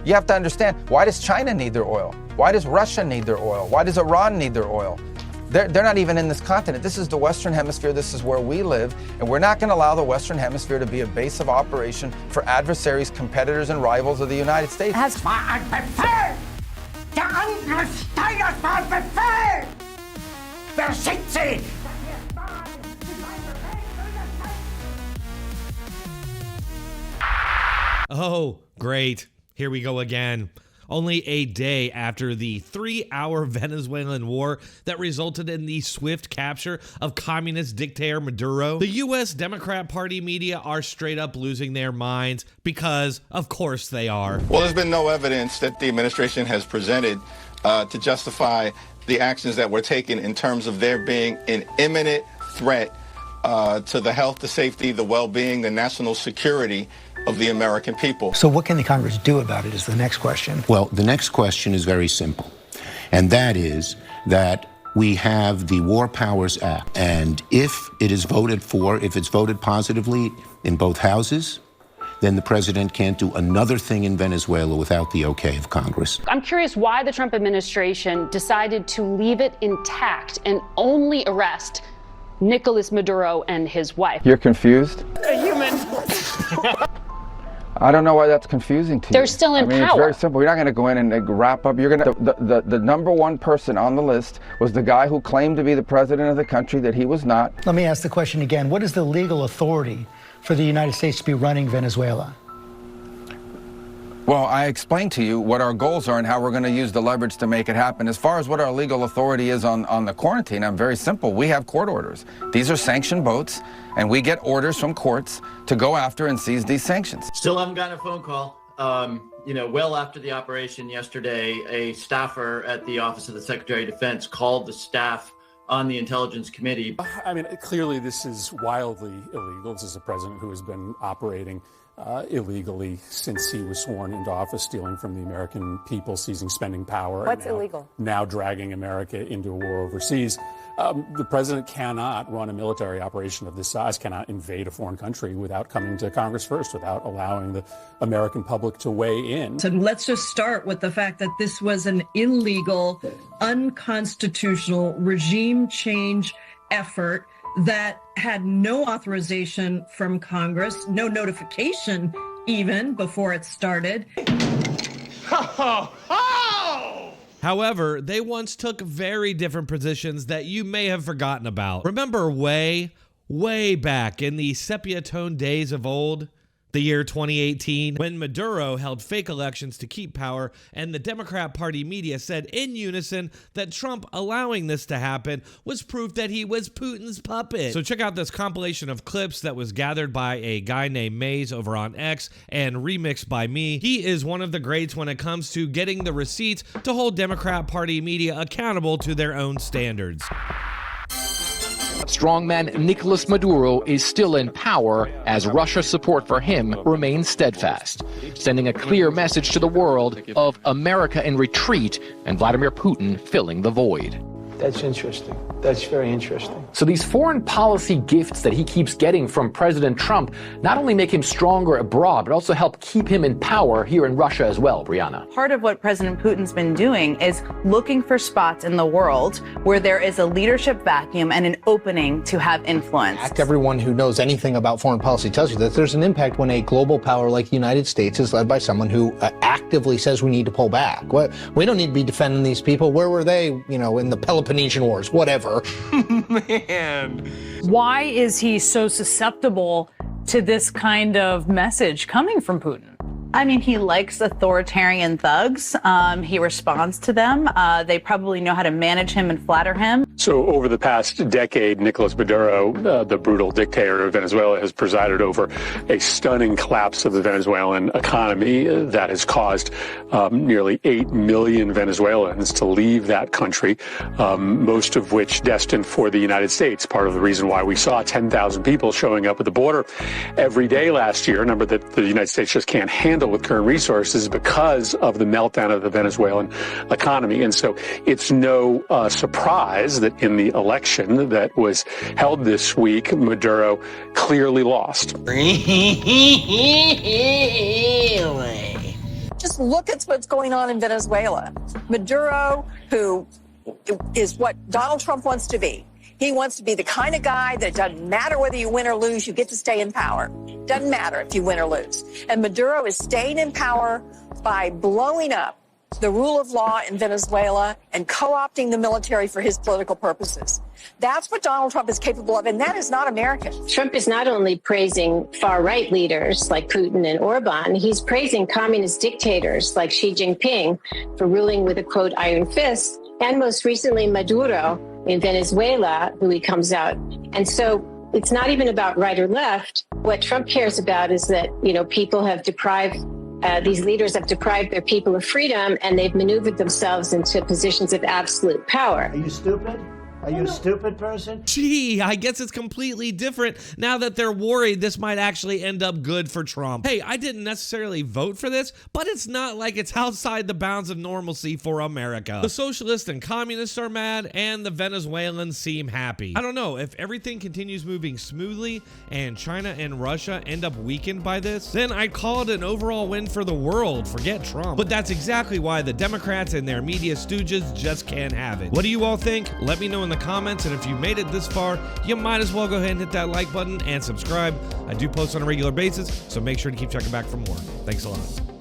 You have to understand, why does China need their oil? Why does Russia need their oil? Why does Iran need their oil? They're not even in this continent. This is the Western Hemisphere. This is where we live. And we're not going to allow the Western Hemisphere to be a base of operation for adversaries, competitors, and rivals of the United States. Oh, great. Here we go again. Only a day after the 3-hour Venezuelan war that resulted in the swift capture of communist dictator Maduro, the U.S. Democrat Party media are straight up losing their minds because, of course, they are. Well, there's been no evidence that the administration has presented to justify the actions that were taken in terms of there being an imminent threat to the health, the safety, the well-being, the national security of the American people. So what can the Congress do about it is the next question. Well, the next question is very simple, and that is that we have the War Powers Act, and if it is voted for, if it's voted positively in both houses, then the president can't do another thing in Venezuela without the okay of Congress. I'm curious why the Trump administration decided to leave it intact and only arrest Nicolas Maduro and his wife. You're confused? A human. I don't know why that's confusing to you. They're still in power. It's very simple. You're not going to go in and wrap up. You're going to. The number one person on the list was the guy who claimed to be the president of the country that he was not. Let me ask the question again. What is the legal authority for the United States to be running Venezuela? Well, I explained to you what our goals are and how we're going to use the leverage to make it happen. As far as what our legal authority is on the quarantine, I'm very simple. We have court orders. These are sanctioned boats, and we get orders from courts to go after and seize these sanctions. Still haven't gotten a phone call. Well after the operation yesterday, a staffer at the Office of the Secretary of Defense called the staff on the Intelligence Committee. I mean, clearly this is wildly illegal. This is a president who has been operating illegally since he was sworn into office, stealing from the American people, seizing spending power. What's illegal? Now dragging America into a war overseas. The president cannot run a military operation of this size, cannot invade a foreign country without coming to Congress first, without allowing the American public to weigh in. So let's just start with the fact that this was an illegal, unconstitutional regime change effort that had no authorization from Congress, no notification even before it started. However, they once took very different positions that you may have forgotten about. Remember way back in the sepia-toned days of old? The year 2018, when Maduro held fake elections to keep power, and the Democrat Party media said in unison that Trump allowing this to happen was proof that he was Putin's puppet. So check out this compilation of clips that was gathered by a guy named Maze over on X and remixed by me. He is one of the greats when it comes to getting the receipts to hold Democrat Party media accountable to their own standards. Strongman Nicolas Maduro is still in power as Russia's support for him remains steadfast, sending a clear message to the world of America in retreat and Vladimir Putin filling the void. That's interesting. That's very interesting. So these foreign policy gifts that he keeps getting from President Trump not only make him stronger abroad, but also help keep him in power here in Russia as well, Brianna. Part of what President Putin's been doing is looking for spots in the world where there is a leadership vacuum and an opening to have influence. Everyone who knows anything about foreign policy tells you that there's an impact when a global power like the United States is led by someone who actively says we need to pull back. We don't need to be defending these people. Where were they, in the Peloponnesian Wars, whatever. Man. Why is he so susceptible to this kind of message coming from Putin? I mean, he likes authoritarian thugs. He responds to them. They probably know how to manage him and flatter him. So over the past decade, Nicolas Maduro, the brutal dictator of Venezuela, has presided over a stunning collapse of the Venezuelan economy that has caused nearly 8 million Venezuelans to leave that country, most of which destined for the United States. Part of the reason why we saw 10,000 people showing up at the border every day last year, a number that the United States just can't handle with current resources because of the meltdown of the Venezuelan economy. And so it's no surprise that in the election that was held this week, Maduro clearly lost. Just look at what's going on in Venezuela. Maduro, who is what Donald Trump wants to be. He wants to be the kind of guy that it doesn't matter whether you win or lose, you get to stay in power. Doesn't matter if you win or lose. And Maduro is staying in power by blowing up the rule of law in Venezuela and co-opting the military for his political purposes. That's what Donald Trump is capable of, and that is not American. Trump is not only praising far-right leaders like Putin and Orban, he's praising communist dictators like Xi Jinping for ruling with a, quote, iron fist, and most recently Maduro in Venezuela, who he comes out. And so it's not even about right or left. What Trump cares about is that, people have deprived these leaders have deprived their people of freedom, and they've maneuvered themselves into positions of absolute power. Are you stupid? Are you a stupid person? Gee, I guess it's completely different now that they're worried this might actually end up good for Trump. Hey, I didn't necessarily vote for this, but it's not like it's outside the bounds of normalcy for America. The socialists and communists are mad, and the Venezuelans seem happy. I don't know, if everything continues moving smoothly and China and Russia end up weakened by this, then I'd call it an overall win for the world. Forget Trump. But that's exactly why the Democrats and their media stooges just can't have it. What do you all think? Let me know in the comments, and if you made it this far, you might as well go ahead and hit that like button and subscribe. I do post on a regular basis, so make sure to keep checking back for more. Thanks a lot.